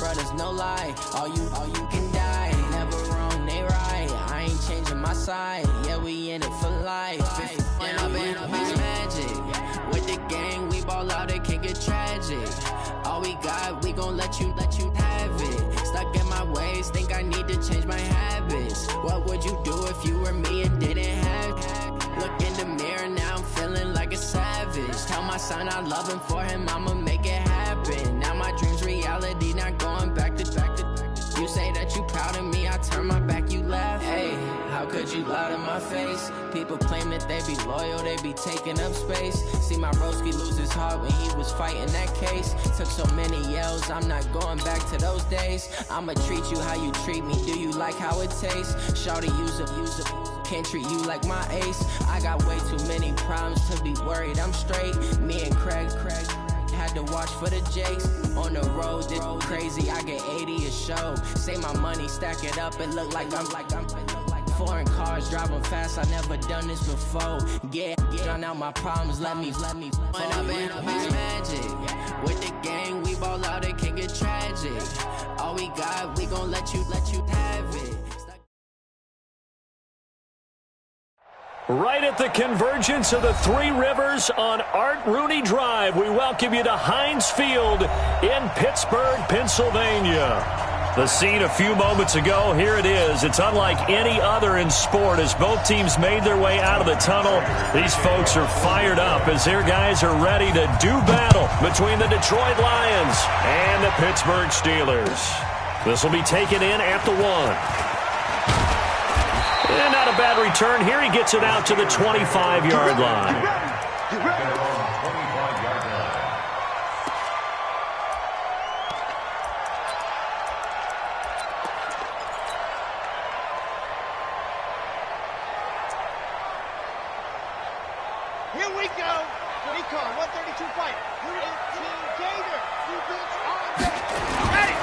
brothers, no lie. All you can die. Never wrong, they right. I ain't changing my side. Yeah, we in it for life. And I've been magic. With the gang, we ball out, it can get tragic. All we got, we gon' let you have it. Stuck in my ways, think I need to change my habits. What would you do if you were me and didn't have it? Look in the mirror, now I'm feeling like a savage. Tell my son I love him, for him I'ma make it happen. Now my dream's reality, not going back to. You say that you proud of me, I turn my back, you laugh. Hey, how could you lie to my face? People claim that they be loyal, they be taking up space. See my broski lose his heart when he was fighting that case. Took so many yells, I'm not going back to those days. I'ma treat you how you treat me, do you like how it tastes? Shawty, use it, can't treat you like my ace. I got way too many problems to be worried, I'm straight. Me and Craig had to watch for the Jakes. On the road, this crazy, I get 80 a show. Say my money, stack it up, it look like I'm foreign cars, driving fast, I never done this before. Get drown out my problems, let me When I've been magic. With the gang, we ball out, it can get tragic. All we got, we gon' let you have it. Right at the convergence of the Three Rivers on Art Rooney Drive, we welcome you to Heinz Field in Pittsburgh, Pennsylvania. The scene a few moments ago, here it is. It's unlike any other in sport as both teams made their way out of the tunnel. These folks are fired up as their guys are ready to do battle between the Detroit Lions and the Pittsburgh Steelers. This will be taken in at the 1. And not a bad return. Here he gets it out to the 25-yard line. Here we go. What do you call it? 132 fight. 18 Gator. Defense on deck. Ready.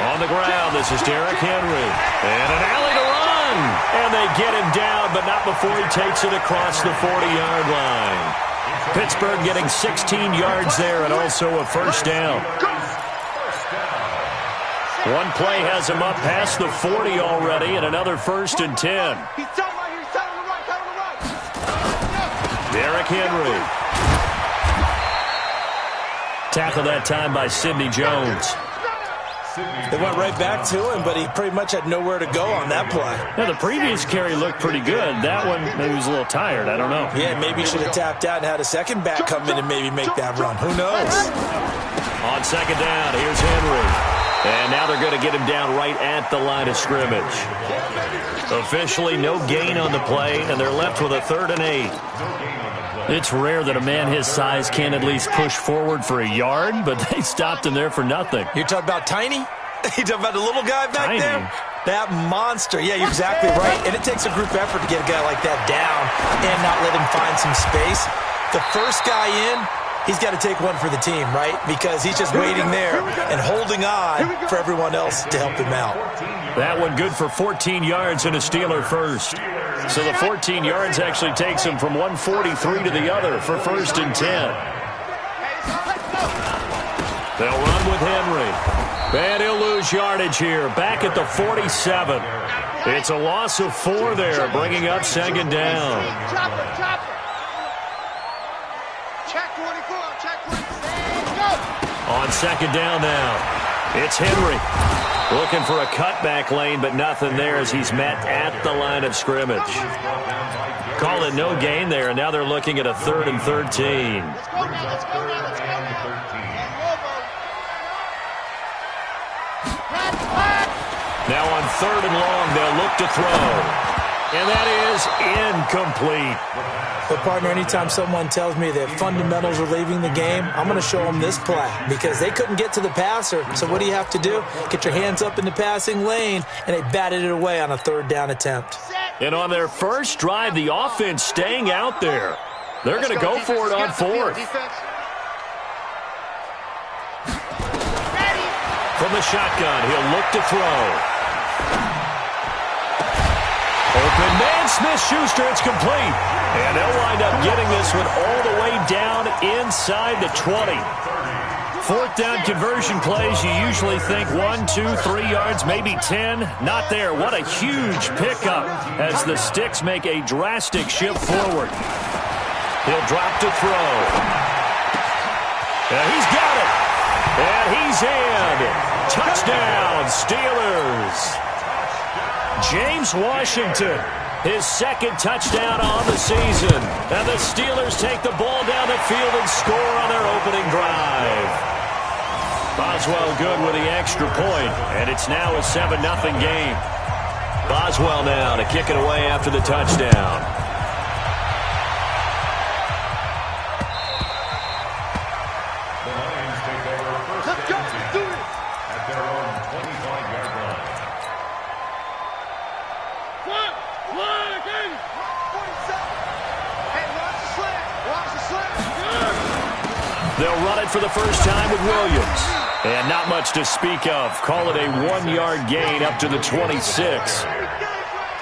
On the ground, this is Derrick Henry. And an alley to run. And they get him down, but not before he takes it across the 40-yard line. Pittsburgh getting 16 yards there and also a first down. One play has him up past the 40 already and another 1st and 10. He's telling him right. Derrick Henry. Tackle that time by Sidney Jones. They went right back to him, but he pretty much had nowhere to go on that play. Now, the previous carry looked pretty good. That one, maybe he was a little tired. I don't know. Yeah, maybe he should have tapped out and had a second back come in and maybe make that run. Who knows? On second down, here's Henry. And now they're going to get him down right at the line of scrimmage. Officially, no gain on the play, and they're left with a 3rd and 8. It's rare that a man his size can at least push forward for a yard, but they stopped him there for nothing. You're talking about Tiny? You're talking about the little guy back Tiny. there? That monster. Yeah, you're exactly right. And it takes a group effort to get a guy like that down and not let him find some space. The first guy in, he's got to take one for the team, right? Because he's just waiting there and holding on for everyone else to help him out. That one good for 14 yards and a Steeler first. So the 14 yards actually takes him from 143 to the other for 1st and 10. They'll run with Henry. And he'll lose yardage here. Back at the 47. It's a loss of 4 there, bringing up 2nd down. Check 24, check 26, go! On 2nd down now, it's Henry. Looking for a cutback lane, but nothing there as he's met at the line of scrimmage. Call it no gain there, and now they're looking at a 3rd and 13. Let's go now, let's go now, let's go now. Now on 3rd and long, they'll look to throw. And that is incomplete. But, partner, anytime someone tells me that fundamentals are leaving the game, I'm going to show them this play because they couldn't get to the passer. So what do you have to do? Get your hands up in the passing lane, and they batted it away on a 3rd down attempt. And on their first drive, the offense staying out there. They're going to go for it on 4th. From the shotgun, he'll look to throw. Open man, Smith-Schuster, it's complete. And they'll wind up getting this one all the way down inside the 20. Fourth down conversion plays, you usually think 1, 2, 3 yards, maybe 10. Not there. What a huge pickup as the Sticks make a drastic shift forward. He'll drop to throw. And he's got it. And he's in. Touchdown, Steelers. James Washington, his second touchdown on the season. And the Steelers take the ball down the field and score on their opening drive. Boswell good with the extra point, and it's now a 7-0 game. Boswell now to kick it away after the touchdown. Let's go. Do it. At their own 25-yard line. Fly again. 47. Hey, watch the slant. Watch the slant. They'll run it for the first time with Williams. And not much to speak of. Call it a 1-yard gain up to the 26.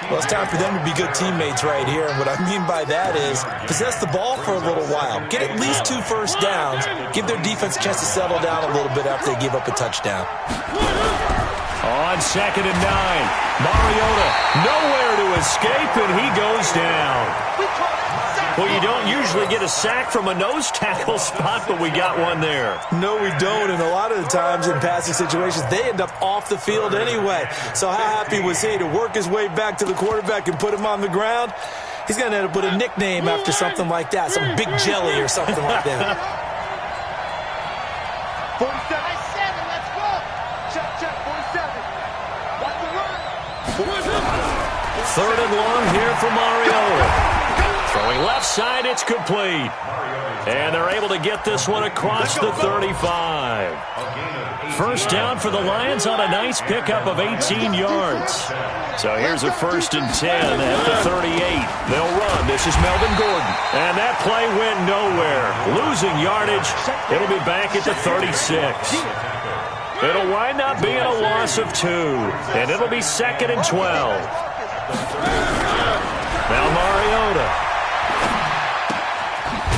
Well, it's time for them to be good teammates right here. And what I mean by that is possess the ball for a little while. Get at least 2 first downs. Give their defense a chance to settle down a little bit after they give up a touchdown. On 2nd and 9. Mariota nowhere to escape, and he goes down. Well, you don't usually get a sack from a nose tackle spot, but we got one there. No, we don't, and a lot of the times in passing situations, they end up off the field anyway. So how happy was he to work his way back to the quarterback and put him on the ground? He's going to end up with a nickname after something like that, some Big Jelly or something like that. 47, let's go. Check, 47. Watch the run. 3rd and long here for Mariota. Throwing left side, it's complete. And they're able to get this one across the 35. First down for the Lions on a nice pickup of 18 yards. So here's a 1st and 10 at the 38. They'll run. This is Melvin Gordon. And that play went nowhere. Losing yardage. It'll be back at the 36. It'll wind up being a loss of 2. And it'll be 2nd and 12. Now Mariota.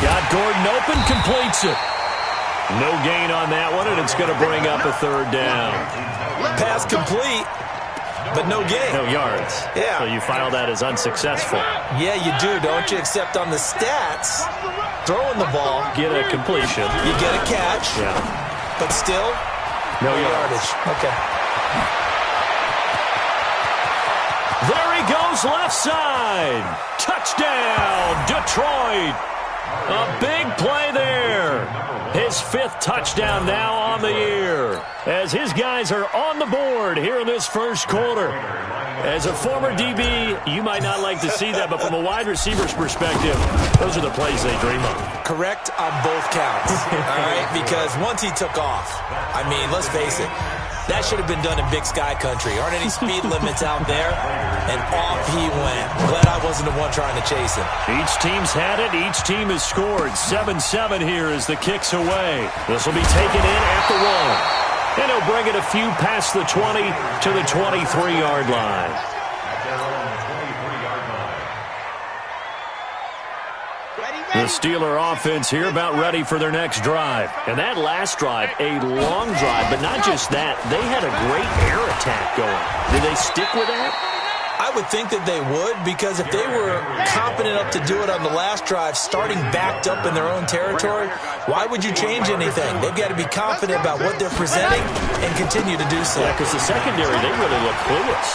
Got Gordon open, completes it. No gain on that one, and it's going to bring up a 3rd down. Pass complete, but no gain. No yards. Yeah. So you file that as unsuccessful. Yeah, you do, don't you? Except on the stats, throwing the ball. Get a completion. You get a catch. Yeah. But still, no yardage. Okay. There he goes, left side. Touchdown, Detroit. A big play there. His 5th touchdown now on the year. As his guys are on the board here in this first quarter. As a former DB, you might not like to see that, but from a wide receiver's perspective, those are the plays they dream of. Correct on both counts, all right? Because once he took off, I mean, let's face it, that should have been done in Big Sky Country. Aren't any speed limits out there? And off he went. Glad I wasn't the one trying to chase him. Each team's had it. Each team has scored. 7-7 here as the kick's away. This will be taken in at the 1. And he'll bring it a few past the 20 to the 23-yard line. The Steeler offense here about ready for their next drive. And that last drive, a long drive, but not just that. They had a great air attack going. Did they stick with that? I would think that they would, because if they were competent enough to do it on the last drive, starting backed up in their own territory, why would you change anything? They've got to be confident about what they're presenting and continue to do so. Yeah, because the secondary, they really look clueless.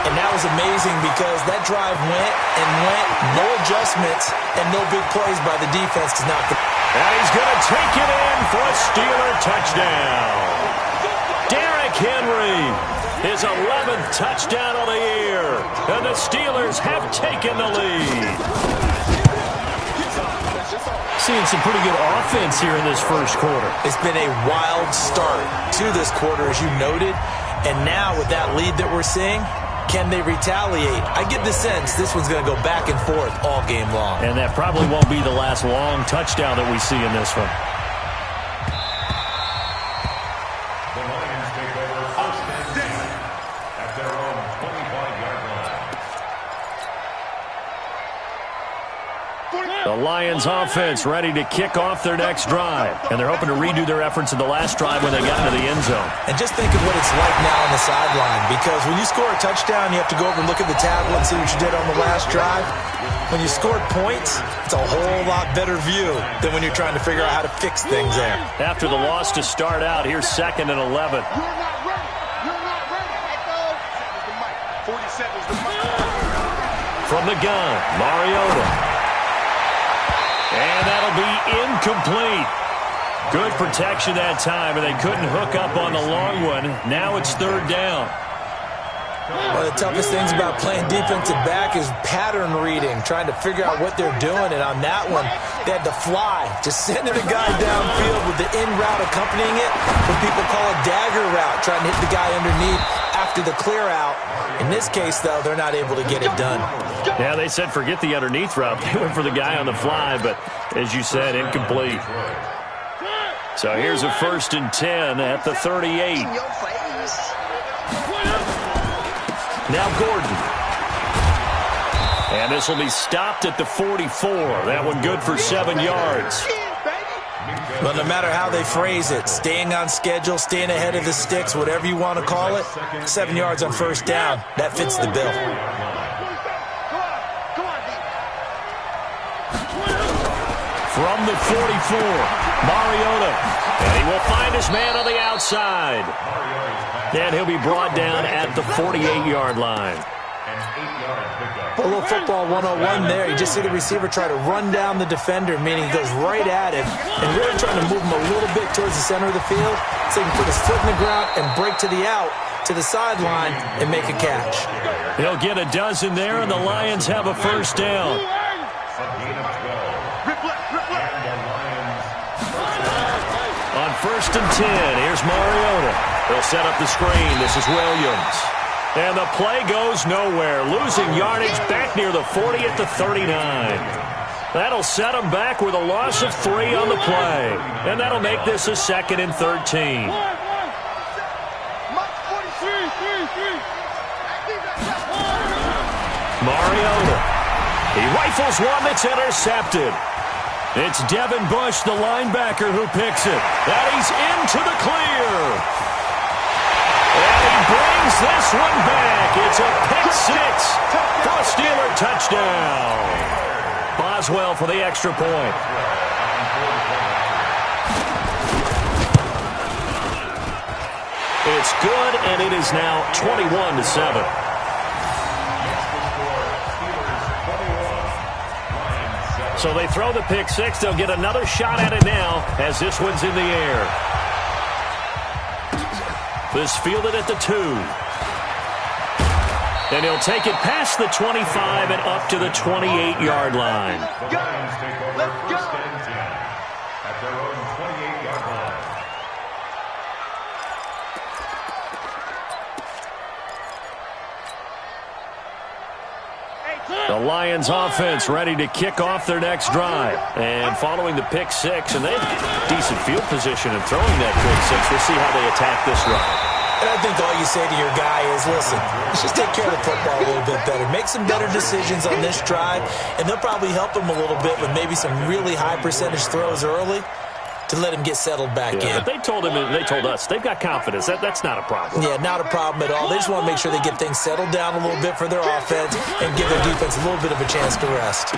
And that was amazing because that drive went and went, no adjustments, and no big plays by the defense to knock the... And he's going to take it in for a Steeler touchdown. Derrick Henry, his 11th touchdown of the year. And the Steelers have taken the lead. Seeing some pretty good offense here in this first quarter. It's been a wild start to this quarter, as you noted. And now with that lead that we're seeing, can they retaliate? I get the sense this one's going to go back and forth all game long. And that probably won't be the last long touchdown that we see in this one. The Lions offense ready to kick off their next drive. And they're hoping to redo their efforts in the last drive when they got into the end zone. And just think of what it's like now on the sideline, because when you score a touchdown, you have to go over and look at the tablet and see what you did on the last drive. When you scored points, it's a whole lot better view than when you're trying to figure out how to fix things there. After the loss to start out, here's 2nd and 11. You're not ready. You're not ready. Echo. 47's the mic. From the gun, Mariota. And that'll be incomplete. Good protection that time, and they couldn't hook up on the long one. Now it's 3rd down. One of the toughest things about playing defensive back is pattern reading, trying to figure out what they're doing. And on that one, they had to fly, just sending a guy downfield with the in route accompanying it, what people call a dagger route, trying to hit the guy underneath after the clear out. In this case, though, they're not able to get it done. Yeah, they said forget the underneath route. They went for the guy on the fly, but as you said, incomplete. So here's a 1st and 10 at the 38. Now Gordon. And this will be stopped at the 44. That one good for 7 yards. Well, no matter how they phrase it, staying on schedule, staying ahead of the sticks, whatever you want to call it, 7 yards on 1st down, that fits the bill. From the 44, Mariota. And he will find his man on the outside. And he'll be brought down at the 48-yard line. A little football 101 there. You just see the receiver try to run down the defender, meaning he goes right at him and really trying to move him a little bit towards the center of the field so he can put his foot in the ground and break to the out, to the sideline, and make a catch. He'll get a dozen there, and the Lions have a 1st down. On 1st and 10, here's Mariota. They'll set up the screen. This is Williams. And the play goes nowhere. Losing yardage back near the 40 at the 39. That'll set them back with a loss of 3 on the play. And that'll make this a 2nd and 13. Mariota. He rifles one that's intercepted. It's Devin Bush, the linebacker, who picks it. And he's into the clear. And he brings this one back. It's a pick 6 for a Steeler touchdown. Boswell for the extra point. It's good, and it is now 21-7. So they throw the pick 6. They'll get another shot at it now as this one's in the air. This fielded at the 2. And he'll take it past the 25 and up to the 28-yard line. Let's go. At their own 28-yard line. The Lions offense ready to kick off their next drive. And following the pick 6, and they have decent field position in throwing that pick 6. We'll see how they attack this drive. And I think all you say to your guy is, listen, let's just take care of the football a little bit better. Make some better decisions on this drive, and they'll probably help him a little bit with maybe some really high percentage throws early to let him get settled back in. But they told us they've got confidence. That's not a problem. Yeah, not a problem at all. They just want to make sure they get things settled down a little bit for their offense and give their defense a little bit of a chance to rest.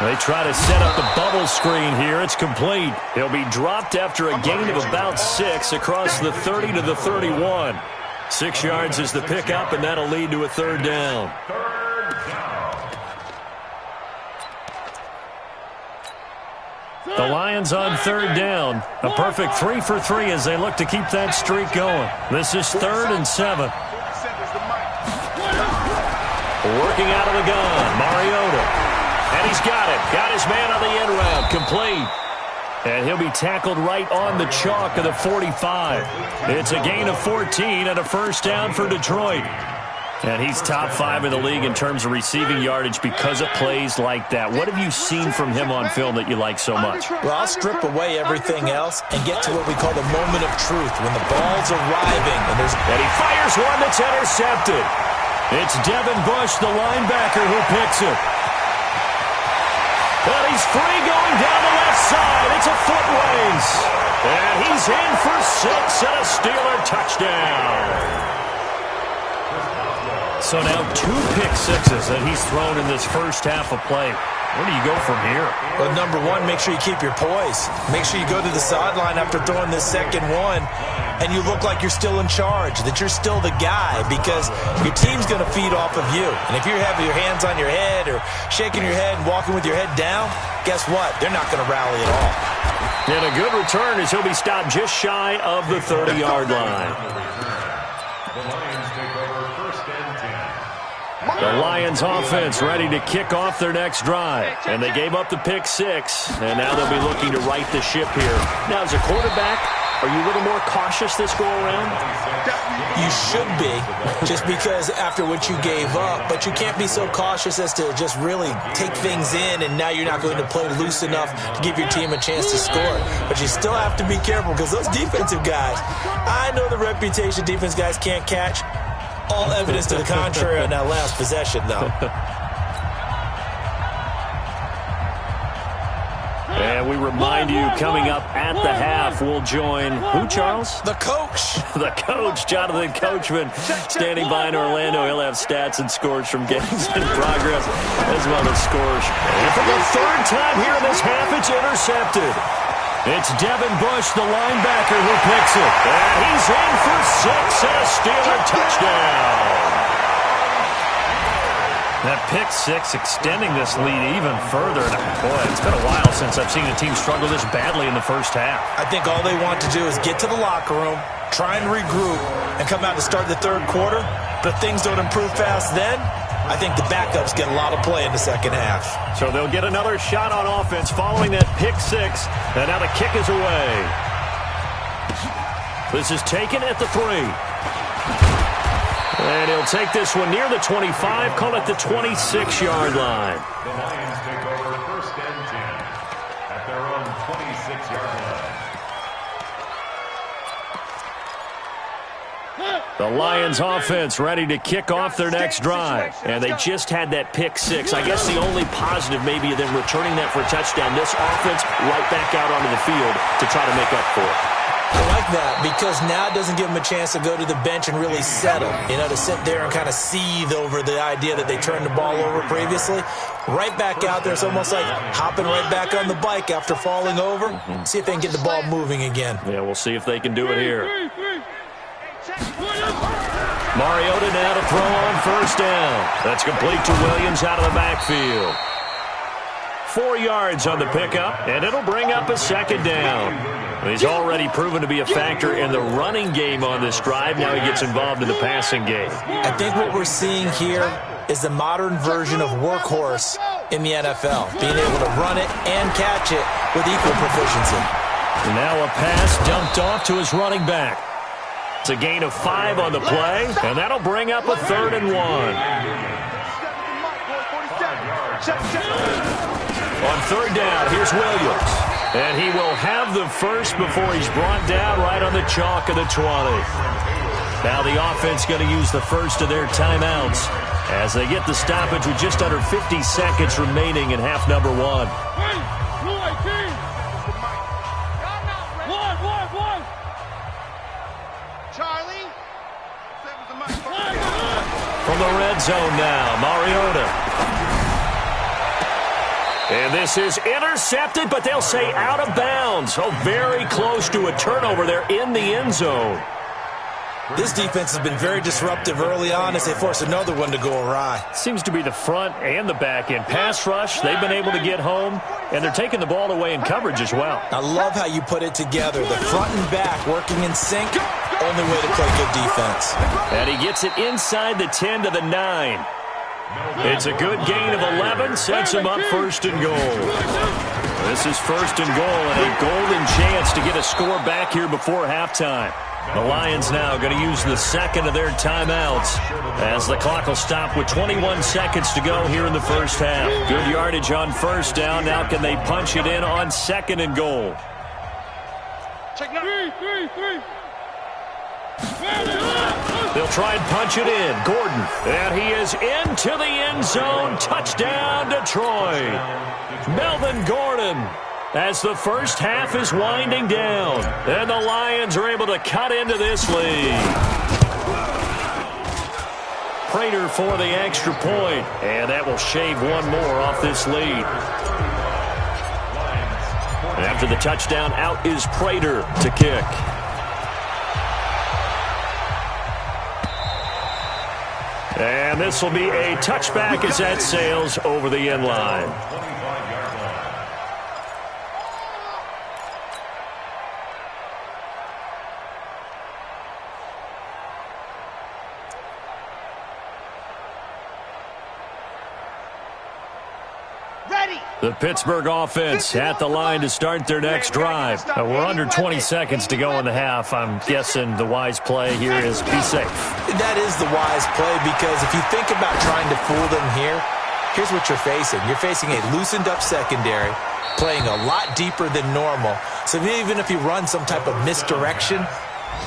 They try to set up the bubble screen here. It's complete. He'll be dropped after a gain of about 6 across the 30 to the 31. 6 yards is the pickup, and that'll lead to a 3rd down. The Lions on 3rd down. A perfect 3 for 3 as they look to keep that streak going. This is 3rd and 7. Working out of the gun, Mariota. And he's got it. Got his man on the end route. Complete. And he'll be tackled right on the chalk of the 45. It's a gain of 14 and a 1st down for Detroit. And he's top 5 in the league in terms of receiving yardage because of plays like that. What have you seen from him on film that you like so much? Well, I'll strip away everything else and get to what we call the moment of truth, when the ball's arriving. And he fires one that's intercepted. It's Devin Bush, the linebacker, who picks it. And he's free going down the left side. It's a foot race. And he's in for 6 and a Steeler touchdown. So now 2 pick sixes that he's thrown in this first half of play. Where do you go from here? Well, number one, make sure you keep your poise. Make sure you go to the sideline after throwing this second one, and you look like you're still in charge, that you're still the guy, because your team's going to feed off of you. And if you're having your hands on your head or shaking your head and walking with your head down, guess what? They're not going to rally at all. And a good return as he'll be stopped just shy of the 30-yard line. The Lions take over 1st and 10. The Lions offense ready to kick off their next drive. And they gave up the pick 6, and now they'll be looking to right the ship here. Now, as a quarterback, are you a little more cautious this go-around? You should be, just because after what you gave up, but you can't be so cautious as to just really take things in, and now you're not going to play loose enough to give your team a chance to score. But you still have to be careful, because those defensive guys, I know the reputation defense guys can't catch. All evidence to the contrary on that last possession, though. And we remind you, coming up at the half, we'll join who, Charles? The coach. The coach, Jonathan Coachman, standing by in Orlando. He'll have stats and scores from games in progress, as well as scores. And for the 3rd time here in this half, it's intercepted. It's Devin Bush, the linebacker, who picks it. And he's in for 6 and a Steeler touchdown. That pick 6 extending this lead even further. Boy, it's been a while since I've seen a team struggle this badly in the first half. I think all they want to do is get to the locker room, try and regroup, and come out to start the 3rd quarter. But if things don't improve fast then, I think the backups get a lot of play in the second half. So they'll get another shot on offense following that pick 6. And now the kick is away. This is taken at the 3. And he'll take this one near the 25, call it the 26-yard line. The Lions take over 1st and 10 at their own 26-yard line. The Lions offense ready to kick off their next drive. And they just had that pick 6. I guess the only positive maybe of them returning that for a touchdown. This offense right back out onto the field to try to make up for it. I like that, because now it doesn't give them a chance to go to the bench and really settle, to sit there and kind of seethe over the idea that they turned the ball over previously. Right back out there, it's almost like hopping right back on the bike after falling over. See if they can get the ball moving again. Yeah, we'll see if they can do it here. Mariota now to throw on 1st down. That's complete to Williams out of the backfield. 4 yards on the pickup, and it'll bring up a 2nd down. He's already proven to be a factor in the running game on this drive. Now he gets involved in the passing game. I think what we're seeing here is the modern version of workhorse in the NFL, being able to run it and catch it with equal proficiency. Now a pass dumped off to his running back. It's a gain of 5 on the play, and that'll bring up a 3rd and 1. On 3rd down, here's Williams. And he will have the first before he's brought down right on the chalk of the 20. Now the offense going to use the first of their timeouts as they get the stoppage with just under 50 seconds remaining in half number 1. From the red zone now, Mariota. And this is intercepted, but they'll say out of bounds. Oh, very close to a turnover there in the end zone. This defense has been very disruptive early on as they force another one to go awry. Seems to be the front and the back end. Pass rush, they've been able to get home, and they're taking the ball away in coverage as well. I love how you put it together. The front and back working in sync, only way to play good defense. And he gets it inside the 10 to the 9. It's a good gain of 11, sets him up 1st and goal. This is 1st and goal and a golden chance to get a score back here before halftime. The Lions now going to use the 2nd of their timeouts as the clock will stop with 21 seconds to go here in the first half. Good yardage on 1st down. Now can they punch it in on 2nd and goal? They'll try and punch it in. Gordon. And he is into the end zone. Touchdown, Detroit. Melvin Gordon, as the first half is winding down. And the Lions are able to cut into this lead. Prater for the extra point. And that will shave one more off this lead. After the touchdown, out is Prater to kick. And this will be a touchback as that sails over the end line. The Pittsburgh offense at the line to start their next drive. We're under 20 seconds to go in the half. I'm guessing the wise play here is be safe. That is the wise play, because if you think about trying to fool them here, here's what you're facing. You're facing a loosened up secondary, playing a lot deeper than normal. So even if you run some type of misdirection,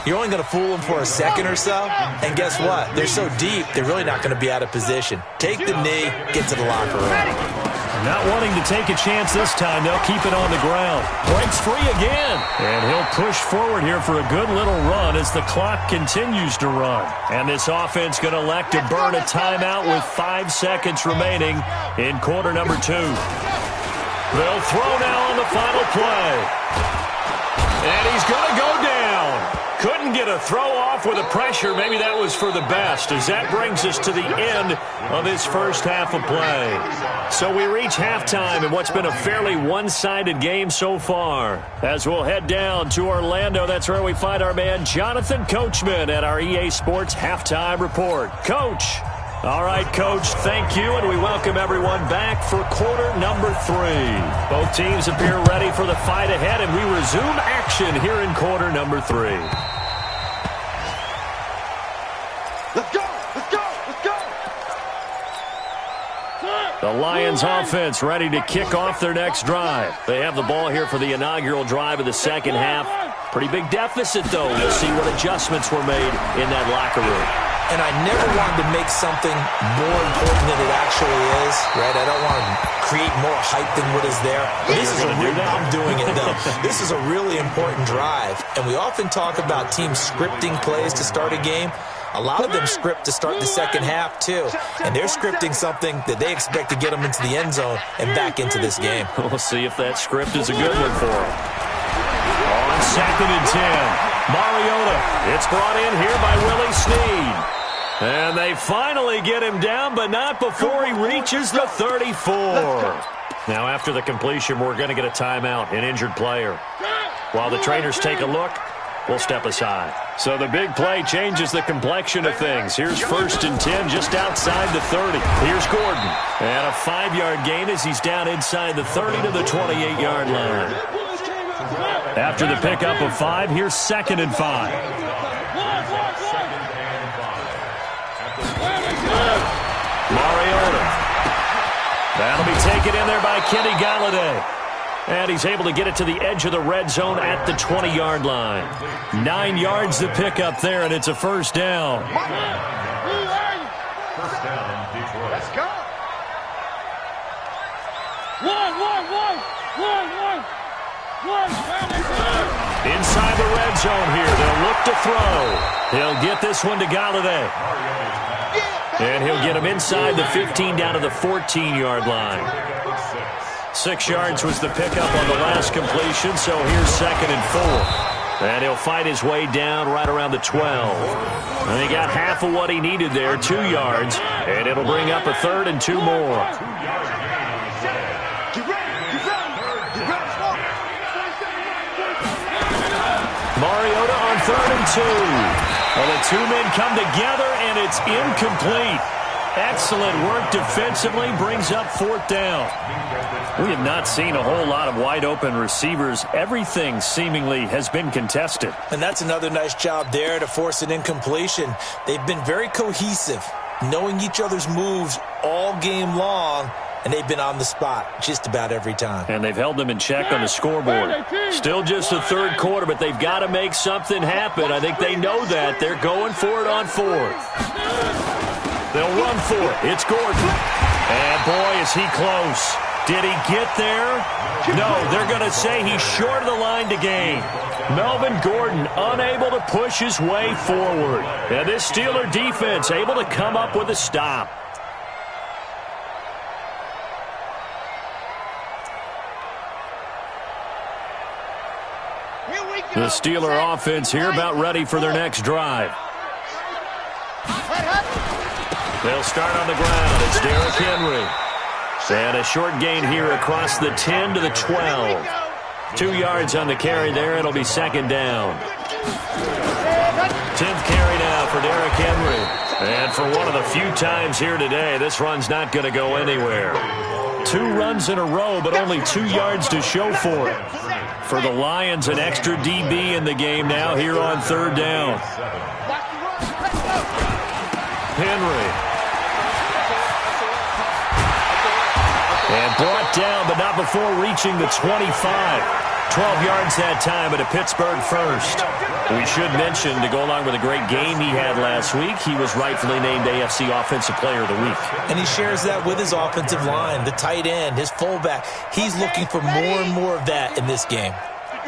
you're only going to fool them for a second or so. And guess what? They're so deep, they're really not going to be out of position. Take the knee, get to the locker room. Not wanting to take a chance this time, they'll keep it on the ground. Breaks free again. And he'll push forward here for a good little run as the clock continues to run. And this offense going to elect to burn a timeout with 5 seconds remaining in quarter number 2. They'll throw now on the final play. And he's going to go down. Couldn't get a throw off with the pressure. Maybe that was for the best, as that brings us to the end of this first half of play. So we reach halftime in what's been a fairly one-sided game so far. As we'll head down to Orlando, that's where we find our man Jonathan Coachman at our EA Sports Halftime Report. Coach. All right, Coach, thank you, and we welcome everyone back for quarter number 3. Both teams appear ready for the fight ahead, and we resume action here in quarter number 3. Let's go! Let's go! Let's go! The Lions offense ready to kick off their next drive. They have the ball here for the inaugural drive of the second half. Pretty big deficit, though. We'll see what adjustments were made in that locker room. And I never wanted to make something more important than it actually is, right? I don't want to create more hype than what is there. This is I'm doing it, though. This is a really important drive. And we often talk about teams scripting plays to start a game. A lot of them script to start the second half, too. And they're scripting something that they expect to get them into the end zone and back into this game. We'll see if that script is a good one for them. On 2nd and 10. Mariota. It's brought in here by Willie Snead. And they finally get him down, but not before he reaches the 34. Now, after the completion, we're going to get a timeout, an injured player. While the trainers take a look, we'll step aside. So the big play changes the complexion of things. Here's 1st and 10 just outside the 30. Here's Gordon. And a 5-yard gain as he's down inside the 30 to the 28-yard line. After the pickup of 5, here's 2nd and 5. Mariota. That'll be taken in there by Kenny Galladay. And he's able to get it to the edge of the red zone at the 20-yard line. 9 yards to pick up there, and it's a first down. First down, Detroit. Let's go! Inside the red zone here. They'll look to throw. He'll get this one to Galladay. And he'll get him inside the 15 down to the 14-yard line. 6 yards was the pickup on the last completion, so here's 2nd and 4. And he'll fight his way down right around the 12. And he got half of what he needed there, 2 yards. And it'll bring up a 3rd and 2 more. Mariota on 3rd and 2. Well, the 2 men come together, and it's incomplete. Excellent work defensively, brings up 4th down. We have not seen a whole lot of wide-open receivers. Everything seemingly has been contested. And that's another nice job there to force an incompletion. They've been very cohesive, knowing each other's moves all game long, and they've been on the spot just about every time. And they've held them in check on the scoreboard. Still just the third quarter, but they've got to make something happen. I think they know that. They're going for it on fourth. They'll run for it. It's Gordon. And, boy, is he close. Did he get there? No, they're going to say he's short of the line to gain. Melvin Gordon unable to push his way forward. And this Steeler defense able to come up with a stop. The Steeler offense here about ready for their next drive. They'll start on the ground. It's Derrick Henry. And a short gain here across the 10 to the 12. 2 yards on the carry there. It'll be second down. 10th carry now for Derrick Henry. And for one of the few times here today, this run's not going to go anywhere. 2 runs in a row, but only 2 yards to show for it. For the Lions, an extra DB in the game now here on third down. Henry. And brought down, but not before reaching the 25. 12 yards that time, at a Pittsburgh first. We should mention, to go along with a great game he had last week, he was rightfully named AFC Offensive Player of the Week. And he shares that with his offensive line, the tight end, his fullback. He's looking for more and more of that in this game.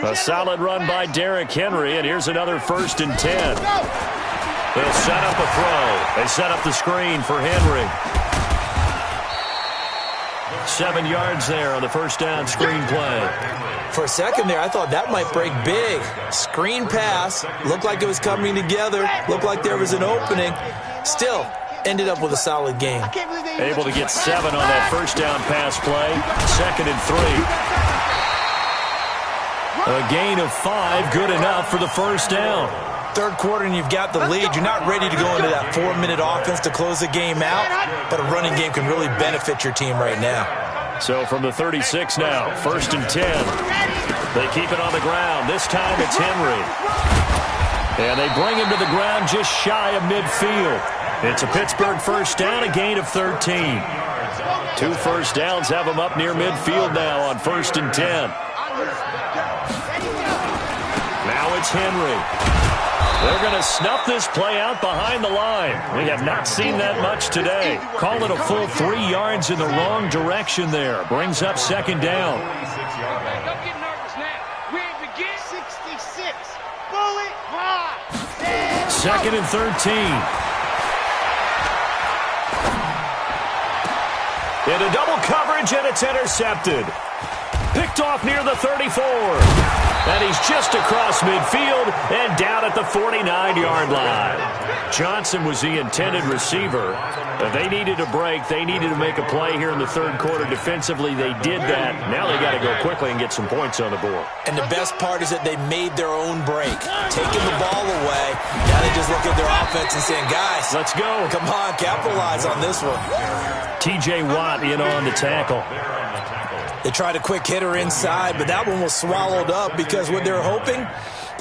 A solid run by Derrick Henry, and here's another 1st and 10. They'll set up a throw. They set up the screen for Henry. 7 yards there on the first down screen play. For a second there, I thought that might break big. Screen pass. Looked like it was coming together. Looked like there was an opening. Still, ended up with a solid game. Able to get 7 on that first down pass play. 2nd and 3. A gain of 5, good enough for the first down. Third quarter and you've got the lead. You're not ready to go into that 4-minute offense to close the game out, but a running game can really benefit your team right now. So from the 36 now, 1st and 10. They keep it on the ground. This time it's Henry. And they bring him to the ground just shy of midfield. It's a Pittsburgh first down, a gain of 13. 2 first downs have them up near midfield now on 1st and 10. Now it's Henry. They're going to snuff this play out behind the line. We have not seen that much today. Call it a full 3 yards in the wrong direction there. Brings up second down. Don't get nervous now. We ain't begin 66. Bullet high. 2nd and 13. Into double coverage, and it's intercepted. Picked off near the 34. And he's just across midfield and down at the 49-yard line. Johnson was the intended receiver. They needed a break. They needed to make a play here in the third quarter. Defensively, they did that. Now they got to go quickly and get some points on the board. And the best part is that they made their own break, taking the ball away. Now they just look at their offense and saying, guys, let's go. Come on, capitalize on this one. T.J. Watt in on the tackle. They tried a quick hitter inside, but that one was swallowed up because what they're hoping,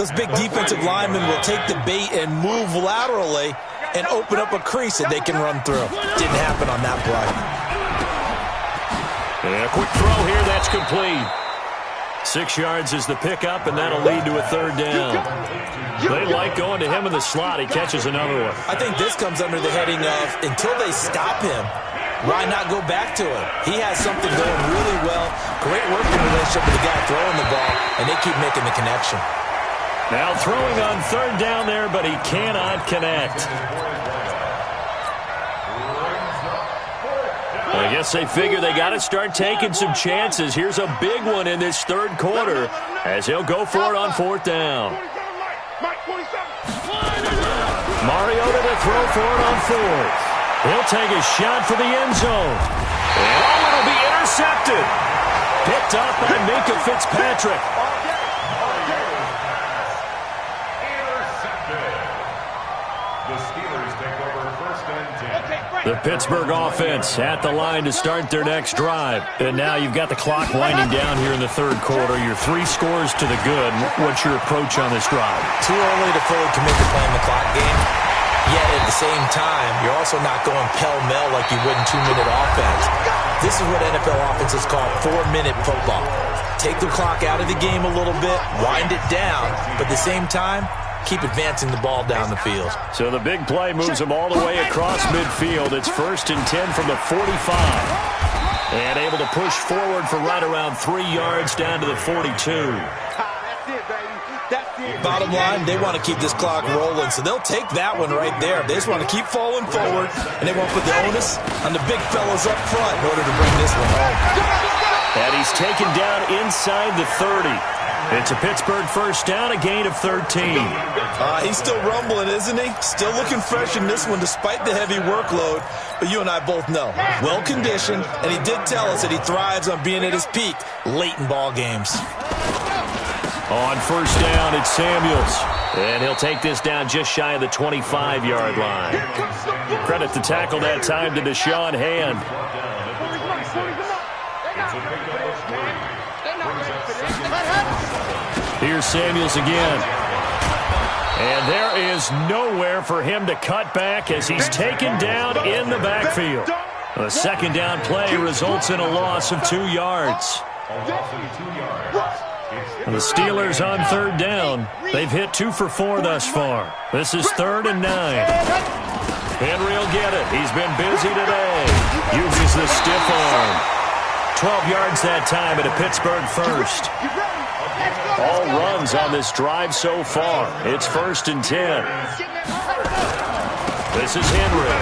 those big defensive linemen will take the bait and move laterally and open up a crease that they can run through. Didn't happen on that play. And a quick throw here, that's complete. 6 yards is the pickup, and that'll lead to a third down. They like going to him in the slot. He catches another one. I think this comes under the heading of, until they stop him, why not go back to him? He has something going really well. Great working relationship with the guy throwing the ball, and they keep making the connection. Now throwing on third down there, but he cannot connect. I guess they figure they got to start taking some chances. Here's a big one in this third quarter as he'll go for it on fourth down. Mariota to throw for it on fourth. He'll take a shot for the end zone. And it'll be intercepted. Picked up by Minkah Fitzpatrick. The Pittsburgh offense at the line to start their next drive. And now you've got the clock winding down here in the third quarter. You're 3 scores to the good. What's your approach on this drive? Too early to fully commit to playing the clock game. Yet at the same time, you're also not going pell-mell like you would in 2-minute offense. This is what NFL offenses call 4-minute football. Take the clock out of the game a little bit, wind it down, but at the same time, keep advancing the ball down the field. So the big play moves them all the way across midfield. It's 1st and 10 from the 45. And able to push forward for right around 3 yards down to the 42. That's it, baby. That's it. Bottom line, they want to keep this clock rolling, so they'll take that one right there. They just want to keep falling forward, and they won't put the onus on the big fellas up front in order to bring this one home. And he's taken down inside the 30. It's a Pittsburgh first down, a gain of 13. He's still rumbling, isn't he? Still looking fresh in this one despite the heavy workload. But you and I both know, well-conditioned, and he did tell us that he thrives on being at his peak late in ball games. On first down, it's Samuels. And he'll take this down just shy of the 25-yard line. Credit the tackle that time to Deshaun Hand. Here's Samuels again. And there is nowhere for him to cut back as he's taken down in the backfield. A second down play results in a loss of 2 yards. And the Steelers on third down. They've hit 2 for 4 thus far. This is 3rd and 9. Henry will get it. He's been busy today. Uses the stiff arm. 12 yards that time at a Pittsburgh first. All runs on this drive so far. It's 1st and 10. This is Henry.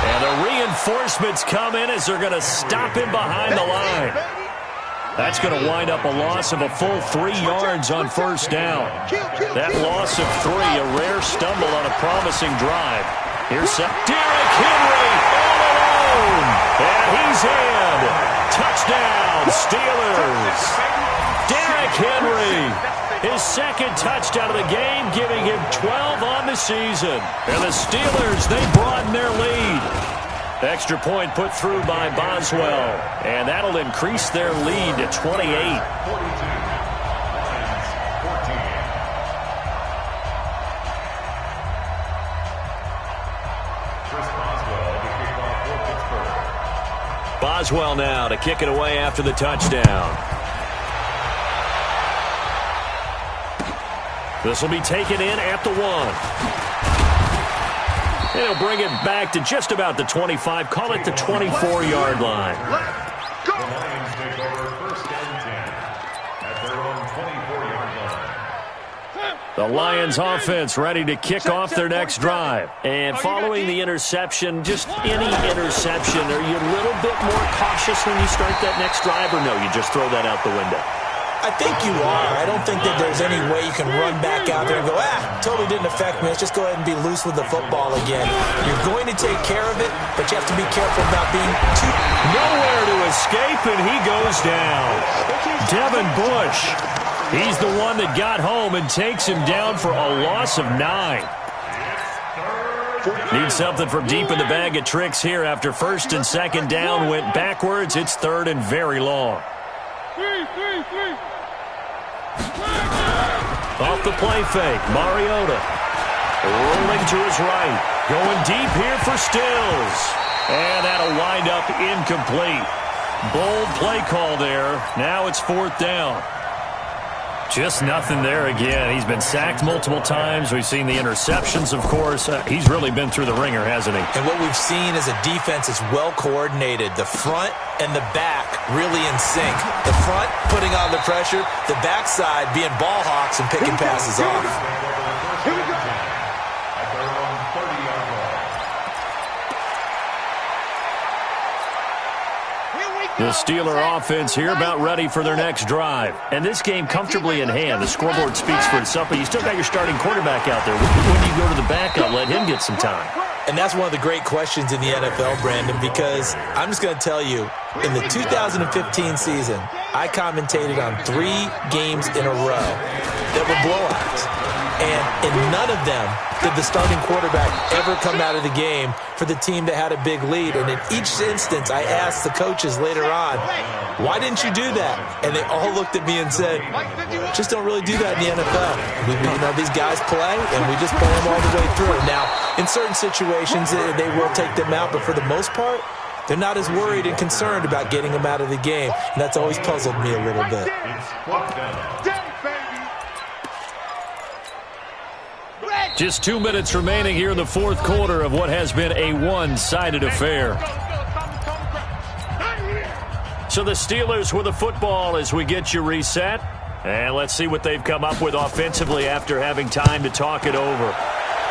And the reinforcements come in as they're going to stop him behind the line. That's going to wind up a loss of a full 3 yards on first down. That loss of 3, a rare stumble on a promising drive. Here's Derrick Henry all alone. And he's in. Touchdown, Steelers. Derrick Henry, his second touchdown of the game, giving him 12 on the season. And the Steelers, they broaden their lead. Extra point put through by Boswell. And that'll increase their lead to 28. Boswell now to kick it away after the touchdown. This will be taken in at the 1. He'll bring it back to just about the 25. Call it the 24-yard line. The Lions take over 1st and 10 at their own 24-yard line. The Lions offense ready to kick off their next drive. And following the interception, just any interception, are you a little bit more cautious when you start that next drive, or no, you just throw that out the window? I think you are. I don't think that there's any way you can run back out there and go, totally didn't affect me. Let's just go ahead and be loose with the football again. You're going to take care of it, but you have to be careful about being too... Nowhere to escape, and he goes down. Devin Bush, he's the one that got home and takes him down for a loss of 9. Need something from deep in the bag of tricks here after 1st and 2nd down went backwards. It's 3rd and very long. Off the play fake, Mariota rolling to his right, going deep here for Stills, and that'll wind up incomplete. Bold play call there. Now it's 4th down. Just nothing there again. He's been sacked multiple times. We've seen the interceptions, of course. He's really been through the ringer, hasn't he? And what we've seen is a defense that's well coordinated. The front and the back really in sync. The front putting on the pressure, the backside being ball hawks and picking passes off. Here we go. At their own 30-yard line. The Steeler offense here about ready for their next drive. And this game comfortably in hand. The scoreboard speaks for itself, but you still got your starting quarterback out there. When do you go to the backup, let him get some time? And that's one of the great questions in the NFL, Brandon, because I'm just going to tell you, in the 2015 season, I commentated on 3 games in a row that were blowouts. And in none of them did the starting quarterback ever come out of the game for the team that had a big lead. And in each instance, I asked the coaches later on, why didn't you do that? And they all looked at me and said, just don't really do that in the NFL. These guys play, and we just pull them all the way through. Now, in certain situations, they will take them out, but for the most part, they're not as worried and concerned about getting them out of the game. And that's always puzzled me a little bit. Just 2 minutes remaining here in the fourth quarter of what has been a one-sided affair. So the Steelers with the football as we get you reset. And let's see what they've come up with offensively after having time to talk it over.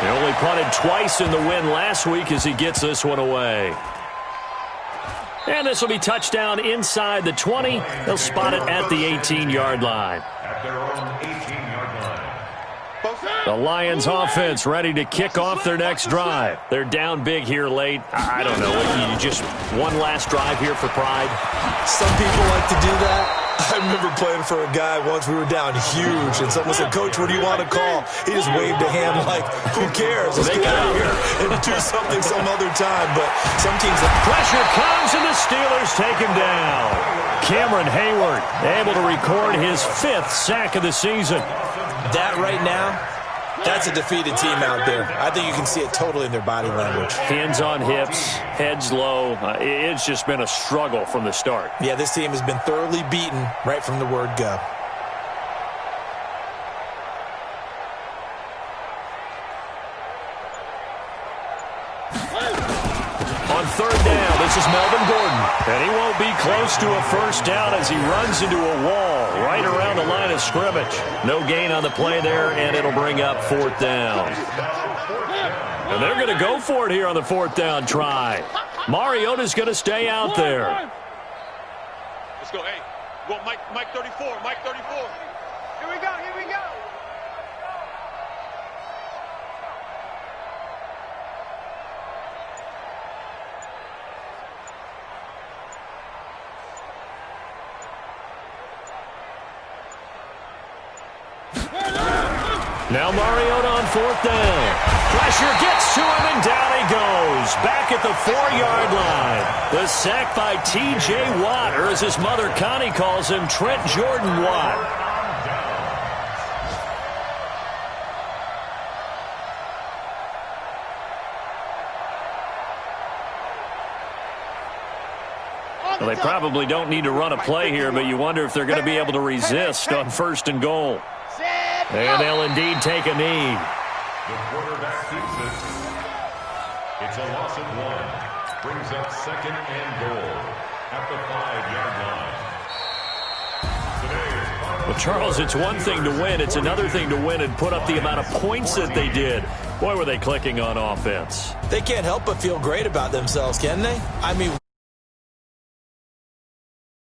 They only punted twice in the win last week as he gets this one away. And this will be touchdown inside the 20. They'll spot it at the 18-yard line. At their own 18-yard line. The Lions offense ready to kick off their next drive. They're down big here late. I don't know. You just one last drive here for pride? Some people like to do that. I remember playing for a guy once. We were down huge, and someone said, Coach, what do you want to call? He just waved a hand like, who cares? Let's get out of here and do something some other time. But some teams... Pressure comes, and the Steelers take him down. Cameron Hayward able to record his 5th sack of the season. That right now, that's a defeated team out there. I think you can see it totally in their body language. Hands on hips, heads low. It's just been a struggle from the start. Yeah, this team has been thoroughly beaten right from the word go. On third down, this is Melvin Gordon. And he won't be close to a first down as he runs into a wall right around the line of scrimmage. No gain on the play there, and it'll bring up 4th down. And they're going to go for it here on the 4th down try. Mariota's going to stay out there. Let's go. Hey, go Mike 34. Mike 34. Here we go. Here we go. Now Mariota on 4th down. Pressure gets to him, and down he goes. Back at the 4-yard line. The sack by T.J. Watt, or as his mother Connie calls him, Trent Jordan Watt. Well, they probably don't need to run a play here, but you wonder if they're going to be able to resist on 1st and goal. And they'll indeed take a knee. The quarterback keeps it. It's a loss of 1. Brings up 2nd and goal at the 5-yard line. Well, Charles, it's one thing to win. It's another thing to win and put up the amount of points that they did. Boy, were they clicking on offense. They can't help but feel great about themselves, can they? I mean...